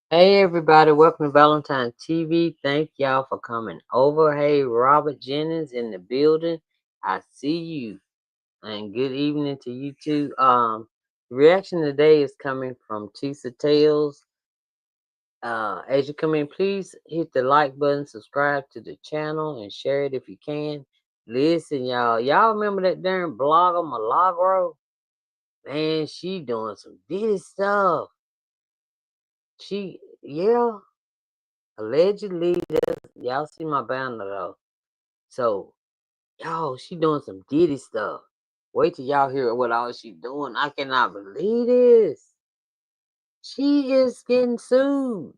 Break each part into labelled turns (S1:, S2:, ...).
S1: Hey everybody, welcome to Valentine TV. Thank y'all for coming over. Hey, Robert Jennings in the building. I see you. And good evening to you too. Reaction today is coming from TISA Tales. As you come in, please hit the like button, subscribe to the channel, and share it if you can. Listen, y'all. Y'all remember that darn blogger Milagro? Man, she doing some diddy stuff. Yeah. Allegedly, y'all see my banner though. So, y'all, she doing some Diddy stuff. Wait till y'all hear what all she doing. I cannot believe this. She is getting sued.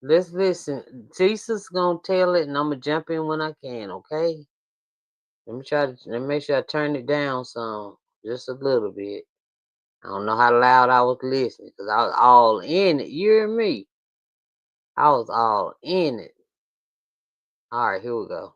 S1: Let's listen. Jesus gonna tell it, and I'm gonna jump in when I can. Okay? Let me make sure I turn it down some, just a little bit. I don't know how loud I was listening, cause I was all in it. You hear me? I was all in it. All right, here we go.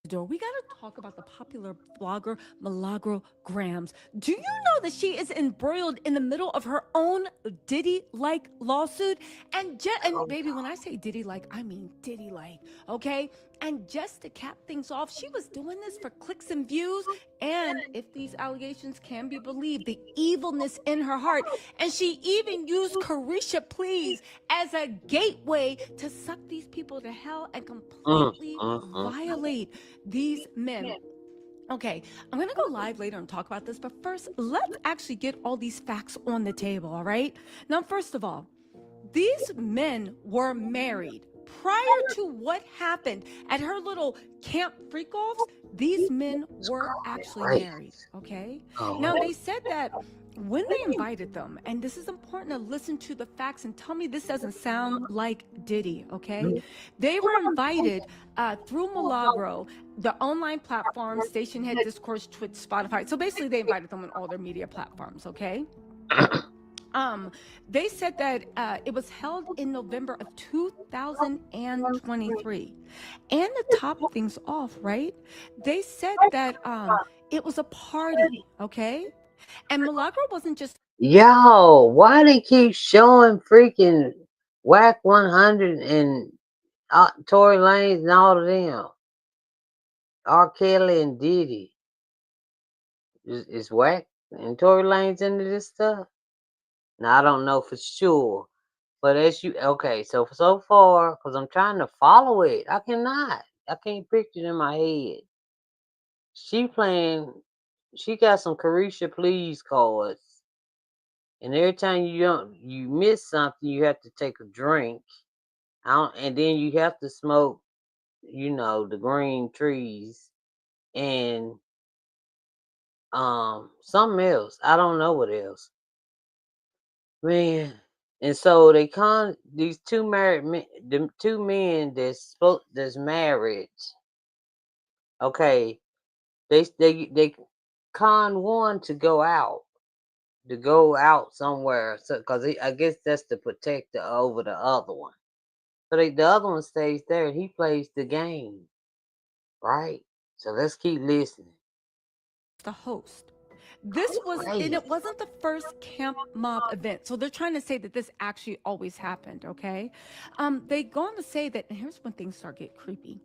S2: We got to talk about the popular blogger Milagro Grams. Do you know that she is embroiled in the middle of her own Diddy-like lawsuit? And baby, when I say Diddy-like, I mean Diddy-like, okay? And just to cap things off, she was doing this for clicks and views, and if these allegations can be believed, the evilness in her heart. And she even used Carisha Please as a gateway to suck these people to hell and
S1: Mm,
S2: completely
S1: mm, mm.
S2: violate these men. Okay, I'm gonna go live later and talk about this, but first, let's actually get all these facts on the table, all right? Now, first of all, these men were married prior to what happened at her little camp freak offs. These men were actually
S1: Right.
S2: married, okay?
S1: Oh,
S2: Now, they said that when they invited them, and this is important to listen to the facts and tell me this doesn't sound like Diddy, okay? They were invited through Milagro, the online platform, Station Head, Discourse, Twitch, Spotify. So basically, they invited them on all their media platforms, okay? Um, they said that it was held in November of 2023. And to top things off, right? They said that it was a party, okay? And Milagro wasn't just
S1: yo, why they keep showing freaking Whack 100 and Tory Lanez and all of them? R. Kelly and Diddy. Is Whack and Tory Lanez into this stuff? Now, I don't know for sure. But okay, so far, because I'm trying to follow it, I cannot. I can't picture it in my head. She playing, she got some Carisha Please cards. And every time you miss something, you have to take a drink. And then you have to smoke, the green trees and something else. I don't know what else. Man. And so these two married men, the two men that's married, okay, they con one to go out somewhere. So, because I guess that's to protect over the other one. So the other one stays there and he plays the game, right? So let's keep listening.
S2: the host. This was, and
S1: Crazy.
S2: it wasn't the first camp mob event. So they're trying to say that this actually always happened, okay? They go on to say that, and here's when things start get creepy,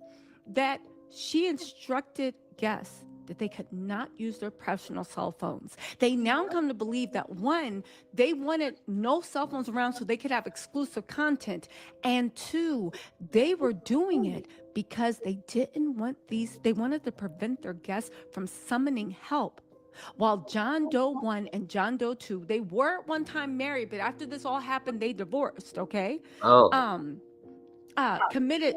S2: that she instructed guests that they could not use their personal cell phones. They now come to believe that one, they wanted no cell phones around so they could have exclusive content. And two, they were doing it because they didn't want they wanted to prevent their guests from summoning help. While John Doe 1 and John Doe 2, they were at one time married, but after this all happened, they divorced, okay?
S1: Oh,
S2: Um, committed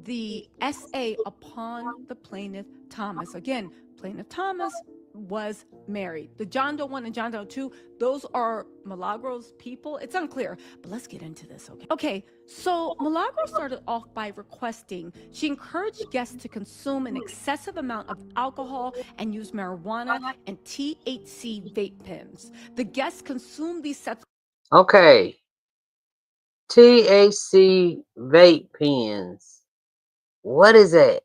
S2: the SA upon the plaintiff Thomas. Again, plaintiff Thomas was married. The John Doe 1 and John Doe 2, those are Milagro's people. It's unclear, but let's get into this, okay? Okay, so Milagro started off by requesting, she encouraged guests to consume an excessive amount of alcohol and use marijuana and THC vape pens. The guests consumed these sets.
S1: okay. THC vape pens. What is that?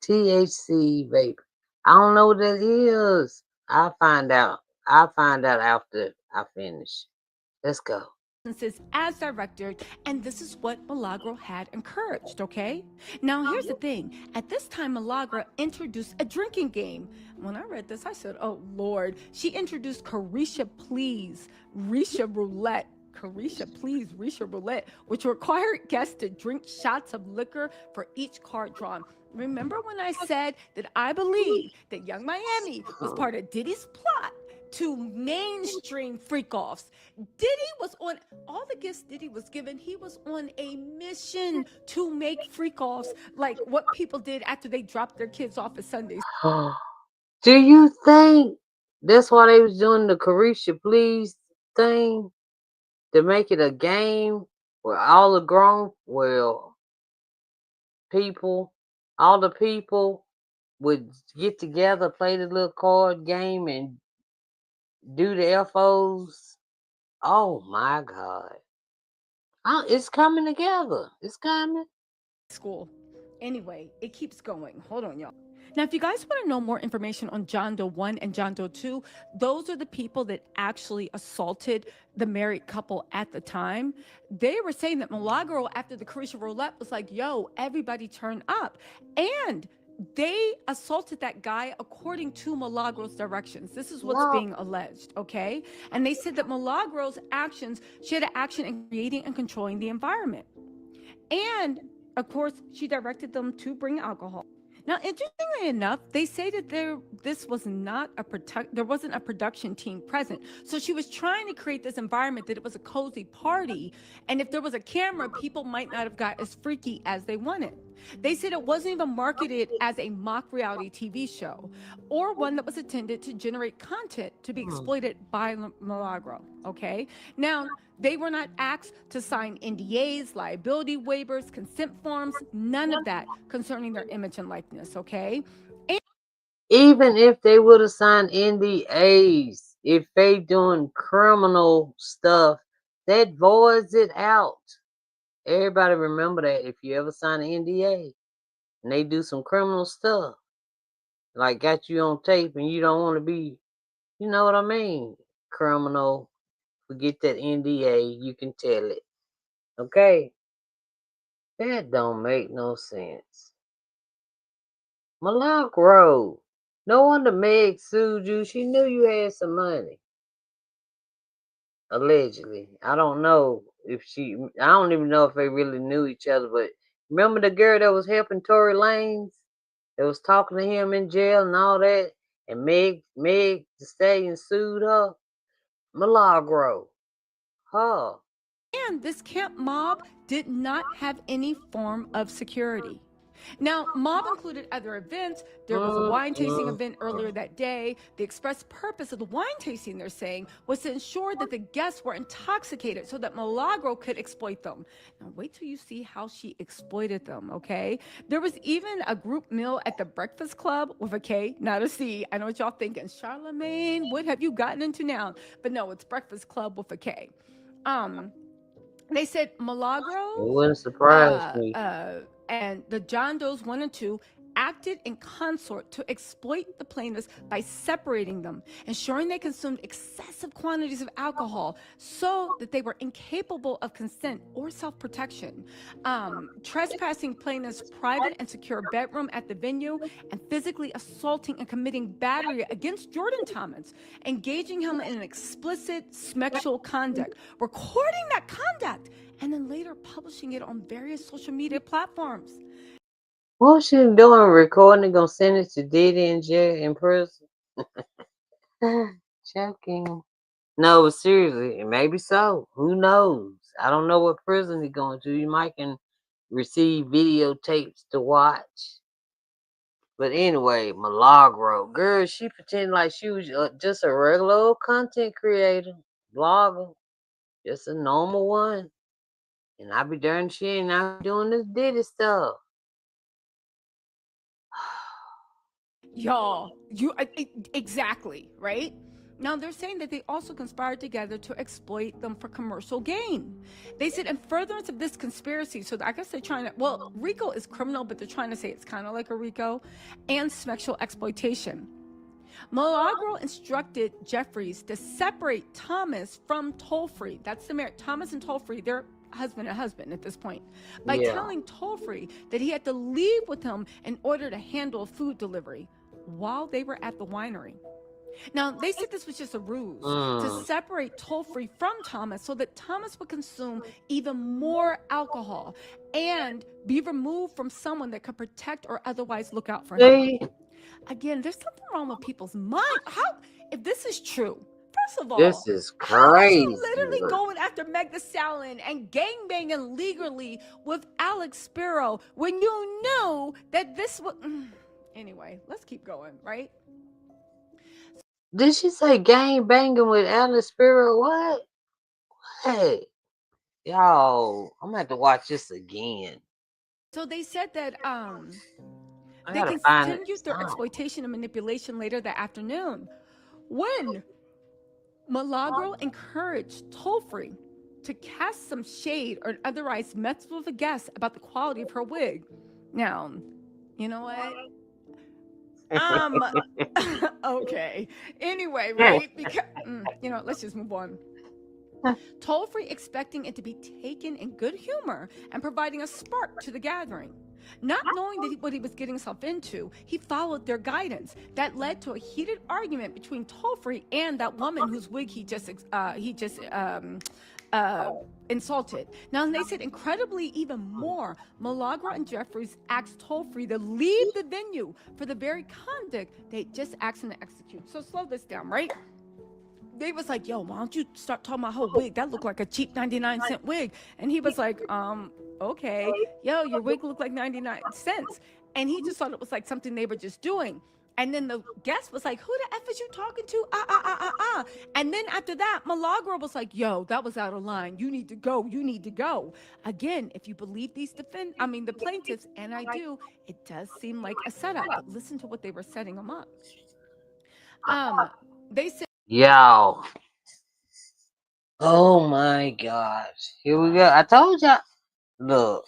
S1: THC vape. I don't know what that is. I'll find out. I'll find out after I finish. Let's go.
S2: As director, and this is what Milagro had encouraged, okay? Now, here's the thing. At this time, Milagro introduced a drinking game. When I read this, I said, oh, Lord. She introduced Carisha Please, Risha Roulette. Carisha Please, Risha Roulette, which required guests to drink shots of liquor for each card drawn. Remember when I said that I believe that Young Miami was part of Diddy's plot to mainstream freak offs? Diddy was on all the gifts Diddy was given. He was on a mission to make freak offs like what people did after they dropped their kids off at Sundays.
S1: Do you think that's why they was doing the Carisha Please thing? To make it a game where all the grown, well, people, all the people would get together, play the little card game, and do the FOs. Oh my God. Oh, it's coming together. It's coming.
S2: School. Anyway, it keeps going. Hold on, y'all. Now, if you guys want to know more information on John Doe 1 and John Doe 2, those are the people that actually assaulted the married couple at the time. They were saying that Milagro, after the Carisha Roulette, was like, yo, everybody turn up. And they assaulted that guy according to Milagro's directions. This is what's
S1: No.
S2: being alleged, okay? And they said that Milagro's actions, she had an action in creating and controlling the environment. And of course, she directed them to bring alcohol. Now, interestingly enough, they say that this was not there wasn't a production team present. So she was trying to create this environment that it was a cozy party, and if there was a camera, people might not have got as freaky as they wanted. They said it wasn't even marketed as a mock reality TV show or one that was intended to generate content to be exploited by Milagro. Okay. Now, they were not asked to sign NDAs, liability waivers, consent forms, none of that concerning their image and likeness. Okay.
S1: Even if they would have signed NDAs, if they doing criminal stuff, that voids it out. Everybody remember that if you ever sign an NDA and they do some criminal stuff, like got you on tape and you don't want to be, you know what I mean? Criminal, forget that NDA, you can tell it. Okay? That don't make no sense. Milagro. No wonder Meg sued you. She knew you had some money. Allegedly. I don't know if I don't even know if they really knew each other, but remember the girl that was helping Tory Lanez? That was talking to him in jail and all that? And Meg the Stallion sued her? Milagro. Huh.
S2: And this camp mob did not have any form of security. Now, mob included other events. There was a wine tasting event earlier that day. The express purpose of the wine tasting, they're saying, was to ensure that the guests were intoxicated so that Milagro could exploit them. Now, wait till you see how she exploited them, okay? There was even a group meal at the Breakfast Club with a K, not a C. I know what y'all thinking. Charlemagne, what have you gotten into now? But no, it's Breakfast Club with a K. They said Milagro
S1: It wouldn't surprise me.
S2: and the John Does 1 and 2 acted in consort to exploit the plaintiffs by separating them, ensuring they consumed excessive quantities of alcohol so that they were incapable of consent or self-protection, trespassing plaintiffs' private and secure bedroom at the venue, and physically assaulting and committing battery against Jordan Thomas, engaging him in an explicit sexual conduct, recording that conduct, and then later publishing it on various social media platforms.
S1: What she doing? Recording? Gonna send it to Diddy in jail in prison? Joking. No, but seriously, maybe so. Who knows? I don't know what prison he's going to. You might can receive videotapes to watch. But anyway, Milagro, girl, she pretended like she was just a regular old content creator, blogger, just a normal one. And I be darned she ain't out doing this Diddy stuff.
S2: Y'all, exactly, right? Now they're saying that they also conspired together to exploit them for commercial gain. They said in furtherance of this conspiracy, so I guess they're trying to, well, RICO is criminal, but they're trying to say it's kind of like a RICO, and sexual exploitation. Milagro instructed Jeffries to separate Thomas from Tollfree. That's the marriage. Thomas and Tollfree, they're husband and husband at this point, by
S1: Yeah.
S2: telling Tollfree that he had to leave with him in order to handle food delivery while they were at the winery. Now, they said this was just a ruse to separate Tollfree from Thomas so that Thomas would consume even more alcohol and be removed from someone that could protect or otherwise look out for him.
S1: See?
S2: Again, there's something wrong with people's mind. How, if this is true, first of all,
S1: This is
S2: how is
S1: crazy.
S2: you literally going after Meg Thee Stallion and gangbanging legally with Alex Spiro when you knew that this was... Anyway, let's keep going, right?
S1: Did she say gang banging with Alice Spiro? What? Hey, y'all, I'm gonna have to watch this again.
S2: So they said that
S1: I
S2: they
S1: gotta find it.
S2: continued their exploitation and manipulation later that afternoon when Milagro encouraged Tollfree to cast some shade or otherwise mess with a guest about the quality of her wig. Now, you know what? Okay. Anyway, right? Because let's just move on. Tollfree expecting it to be taken in good humor and providing a spark to the gathering. Not knowing what he was getting himself into, he followed their guidance. That led to a heated argument between Tollfree and that woman whose wig he just insulted. Now, they said incredibly even more, Milagro and Jeffries asked Tollfree to leave the venue for the very conduct they just asked him to execute. So slow this down, right? They was like, yo, why don't you start talking about her wig? That looked like a cheap 99-cent wig. And he was like, okay. Yo, your wig looked like 99 cents. And he just thought it was like something they were just doing. And then the guest was like, who the F is you talking to? And then after that, Milagro was like, yo, that was out of line. You need to go. You need to go. Again, if you believe the plaintiffs, and I do, it does seem like a setup. But listen to what they were setting them up. They said,
S1: Y'all. Oh my gosh. Here we go. I told y'all. Look,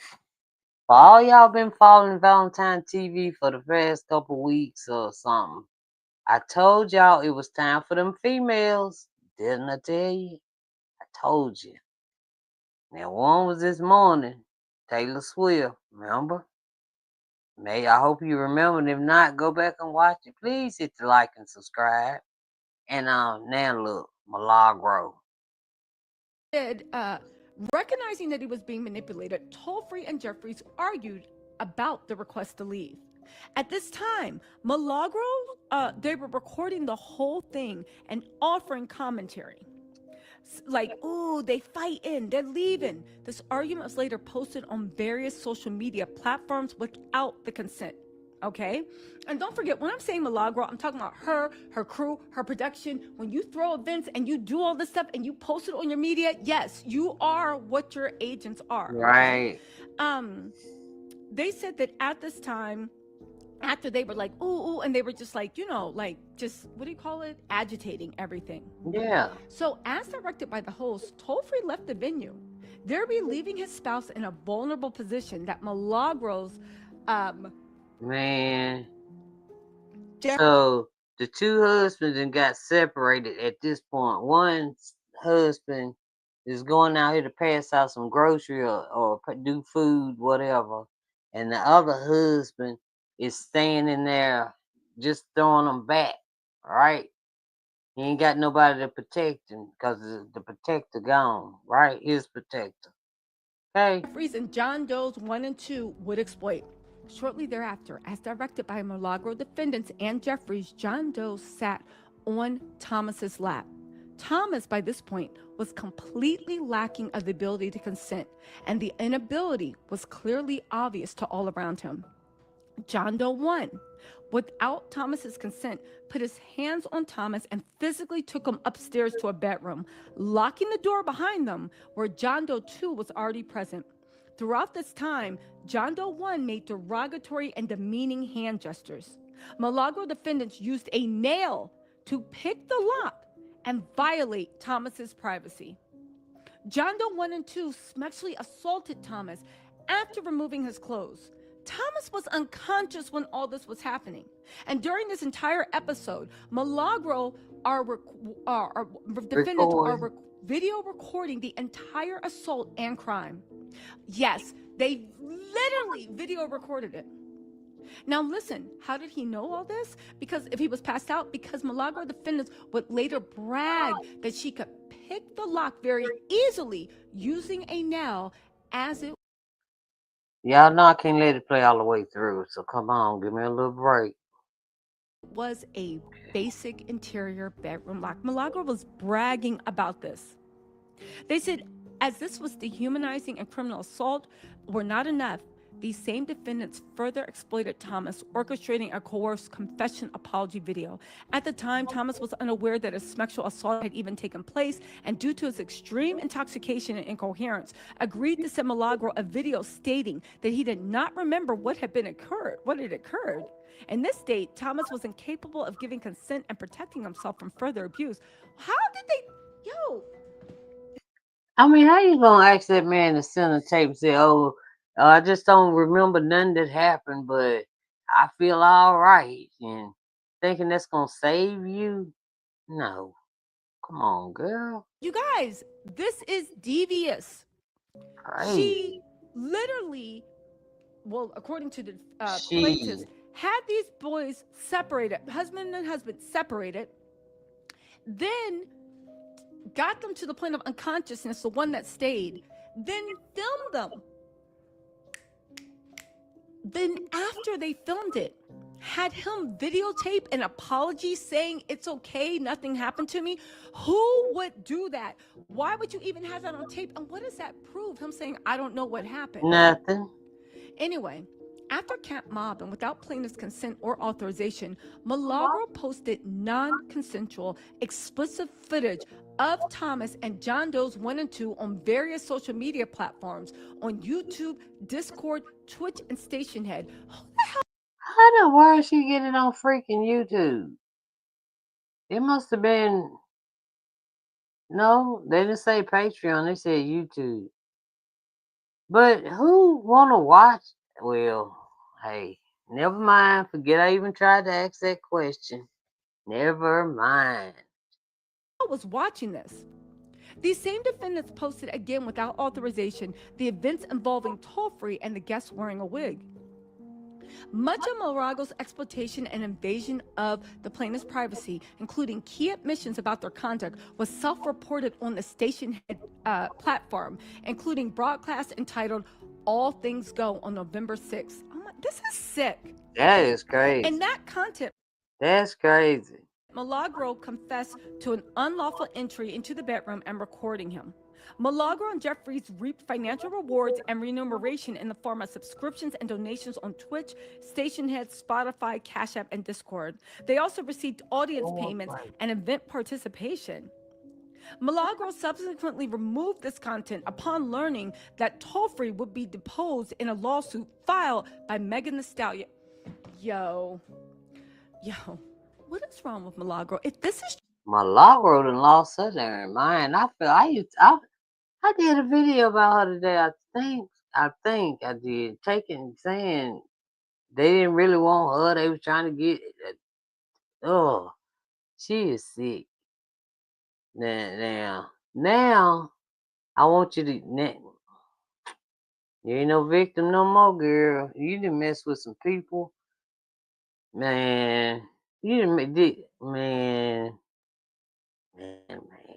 S1: for all y'all been following Valentine TV for the past couple weeks or something, I told y'all it was time for them females. Didn't I tell you? I told you. Now, one was this morning, Taylor Swift. Remember? I hope you remember. And if not, go back and watch it. Please hit the like and subscribe. And now look, Milagro.
S2: Recognizing that he was being manipulated, Tollfree and Jeffries argued about the request to leave. At this time, Milagro, they were recording the whole thing and offering commentary. Like, ooh, they fighting, they're leaving. This argument was later posted on various social media platforms without the consent. Okay? And don't forget, when I'm saying Milagro, I'm talking about her crew, her production. When you throw events and you do all this stuff and you post it on your media, yes, you are what your agents are.
S1: Right.
S2: Okay? They said that at this time, after they were like, ooh, and they were just like, just, what do you call it? Agitating everything.
S1: Yeah.
S2: So as directed by the host, Tollfree left the venue, thereby leaving his spouse in a vulnerable position that Milagro's,
S1: Man. So the two husbands and got separated at this point. One husband is going out here to pass out some grocery or do food, whatever. And the other husband is standing there just throwing them back, right? He ain't got nobody to protect him because the protector gone, right? His protector. Okay.
S2: Jeffries and John Doe's 1 and 2 would exploit. Shortly thereafter, as directed by Milagro defendants and Jeffries, John Doe sat on Thomas's lap. Thomas, by this point, was completely lacking of the ability to consent, and the inability was clearly obvious to all around him. John Doe 1, without Thomas's consent, put his hands on Thomas and physically took him upstairs to a bedroom, locking the door behind them where John Doe 2 was already present. Throughout this time, John Doe 1 made derogatory and demeaning hand gestures. Milagro defendants used a nail to pick the lock and violate Thomas's privacy. John Doe 1 and 2 sexually assaulted Thomas after removing his clothes. Thomas was unconscious when all this was happening. And during this entire episode, Milagro, our defendants, are
S1: Record.
S2: video recording the entire assault and crime. Yes, they literally video recorded it. Now listen, how did he know all this? Because if he was passed out, because Milagro defendants would later brag that she could pick the lock very easily using a nail as it
S1: Y'all know I can't let it play all the way through, so come on, give me a little break.
S2: was a basic interior bedroom lock. Milagro was bragging about this. They said, as this was dehumanizing and criminal assault were not enough, these same defendants further exploited Thomas, orchestrating a coerced confession apology video. At the time, Thomas was unaware that a sexual assault had even taken place, and due to his extreme intoxication and incoherence, agreed to send Milagro a video stating that he did not remember what had occurred. In this state, Thomas was incapable of giving consent and protecting himself from further abuse. How did they,
S1: I mean, how you gonna ask that man to send a tape and say, "Oh, I just don't remember nothing that happened, but I feel all right," and thinking that's gonna save you? No, come on, girl.
S2: you guys, this is devious.
S1: Crazy.
S2: She literally, well, according to the plaintiffs,
S1: She,
S2: had these boys separated, husband and husband separated, then got them to the point of unconsciousness, the one that stayed, then filmed them. Then after they filmed it, had him videotape an apology saying it's okay, nothing happened to me. Who would do that? Why would you even have that on tape? And what does that prove? Him saying, I don't know what happened.
S1: nothing.
S2: Anyway, after Camp Mob and without plaintiff's consent or authorization, Milagro posted non-consensual, explicit footage of Thomas and John Doe's 1 and 2 on various social media platforms on YouTube, Discord, Twitch, and Stationhead. Who the hell?
S1: How the world she get it on freaking YouTube? It must have been. No, they didn't say Patreon. They said YouTube. But who wanna watch? Well, hey, never mind. Forget I even tried to ask that question. Never mind.
S2: was watching this? These same defendants posted again without authorization the events involving Toll-Free and the guest wearing a wig. Much of Milagro's exploitation and invasion of the plaintiff's privacy, including key admissions about their conduct, was self-reported on the Stationhead platform, including broadcast entitled All Things Go on November 6th. Oh my, this is sick.
S1: That is crazy.
S2: And that content,
S1: That's crazy.
S2: Milagro confessed to an unlawful entry into the bedroom and recording him. Milagro and Jeffries reaped financial rewards and remuneration in the form of subscriptions and donations on Twitch, Stationhead, Spotify, Cash App, and Discord. They also received audience payments and event participation. Milagro subsequently removed this content upon learning that Toll-Free would be deposed in a lawsuit filed by Megan Thee Stallion. Yo, what is wrong with Milagro? If this is
S1: Milagro done lost her damn mind. I did a video about her today. I think I did. Saying they didn't really want her. They was trying to get. Oh, she is sick. Now, I want you to. You ain't no victim no more, girl. You done mess with some people, man. You done man.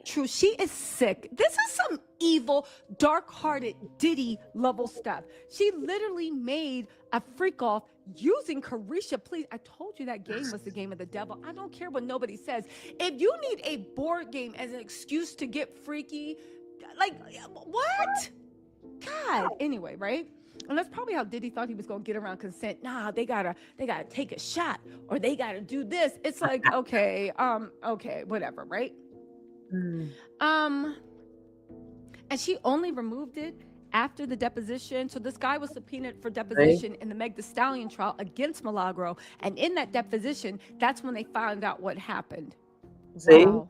S2: true, she is sick. This is some evil, dark-hearted Diddy level stuff. She literally made a freak off using Carisha. Please, I told you that game was the game of the devil. I don't care what nobody says. If you need a board game as an excuse to get freaky, like, what? God. Anyway, right? And that's probably how Diddy thought he was gonna get around consent. Nah, they gotta take a shot or they gotta do this. It's like, okay, whatever, right? And she only removed it after the deposition. So this guy was subpoenaed for deposition in the Meg Thee Stallion trial against Milagro. And in that deposition, that's when they found out what happened.
S1: See?
S2: Wow.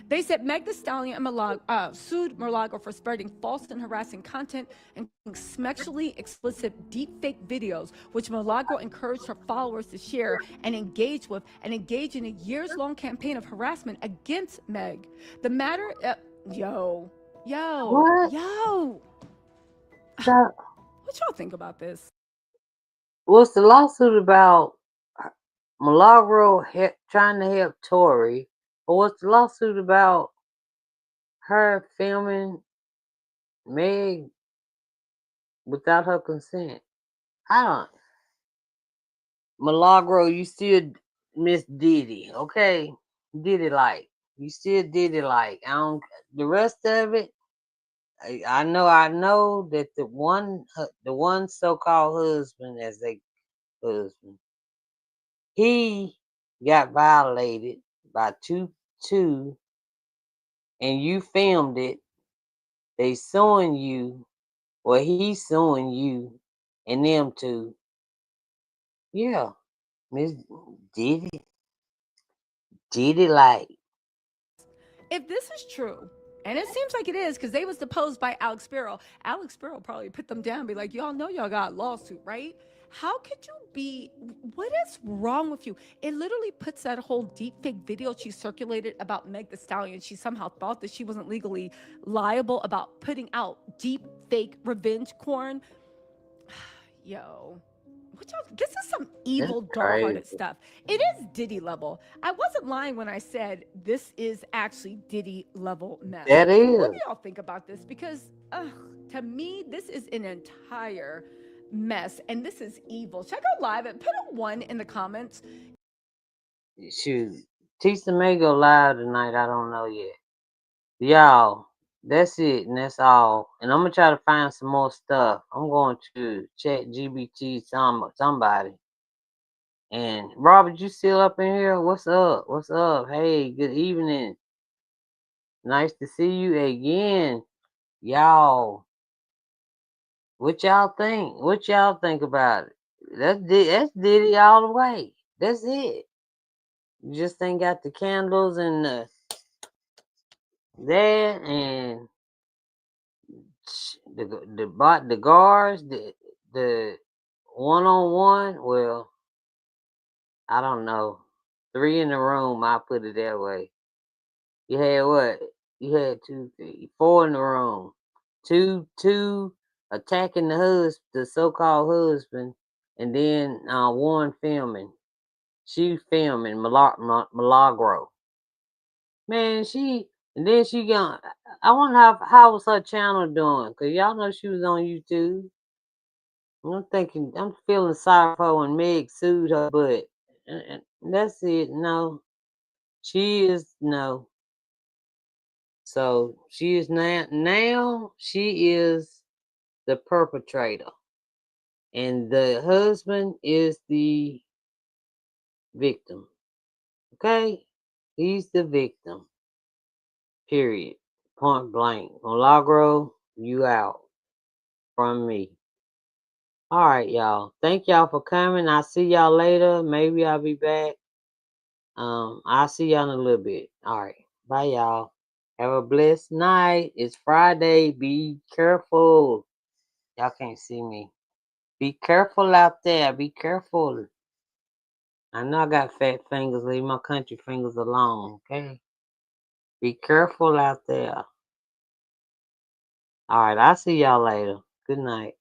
S2: They said Meg Thee Stallion and sued Milagro for spreading false and harassing content, including sexually explicit deepfake videos, which Milagro encouraged her followers to share and engage in a years-long campaign of harassment against Meg. The matter, yo, yo,
S1: What?
S2: yo.
S1: So,
S2: What y'all think about this?
S1: what's the lawsuit about? Milagro trying to help Tori, or what's the lawsuit about her filming Meg without her consent? I don't. Milagro, you still Miss Diddy, okay? Diddy like. You still Diddy like. I don't. The rest of it, I know that the one so-called husband, as they husband, he got violated by two, and you filmed it. They suing you, or he's suing you, and them two. Yeah, Miss Diddy, Diddy like.
S2: If this is true, and it seems like it is because they was deposed by Alex Sparrow. Alex Sparrow probably put them down and be like, y'all know y'all got a lawsuit, right? How could you be, what is wrong with you? It literally puts that whole deep fake video she circulated about Meg Thee Stallion. She somehow thought that she wasn't legally liable about putting out deep fake revenge porn. Yo, what y'all, this is some
S1: That's
S2: evil, dark-hearted
S1: crazy.
S2: stuff. It is Diddy level. I wasn't lying when I said this is actually Diddy level mess.
S1: That
S2: What do
S1: is.
S2: y'all think about this? Because to me, this is an entire mess, and this is evil. Check out live and put a one in the comments.
S1: Shoot. TISA may go live tonight. I don't know yet. Y'all, that's it, and that's all. And I'm gonna try to find some more stuff. I'm going to chat GBT somebody. And Robert, you still up in here? What's up? What's up? Hey, good evening. Nice to see you again. Y'all, what y'all think? What y'all think about it? That's Diddy all the way. That's it. You just ain't got the candles and there and the guards, the one on one. Well, I don't know. Three in the room. I put it that way. You had what? You had two, three, four in the room. Two attacking the so-called husband, and then one filming. She filming Milagro. Man, and then she got. I wonder how was her channel doing? Cause y'all know she was on YouTube. I'm feeling sorry for her when Meg sued her, but and that's it. No, she is no. So she is now she is the perpetrator, and the husband is the victim. Okay, he's the victim. Period. Point blank. Milagro, you out from me. All right, y'all. Thank y'all for coming. I'll see y'all later. Maybe I'll be back. I'll see y'all in a little bit. All right. Bye, y'all. Have a blessed night. It's Friday. Be careful. Y'all can't see me. Be careful out there. Be careful. I know I got fat fingers. Leave my country fingers alone, okay? Be careful out there. All right. I'll see y'all later. Good night.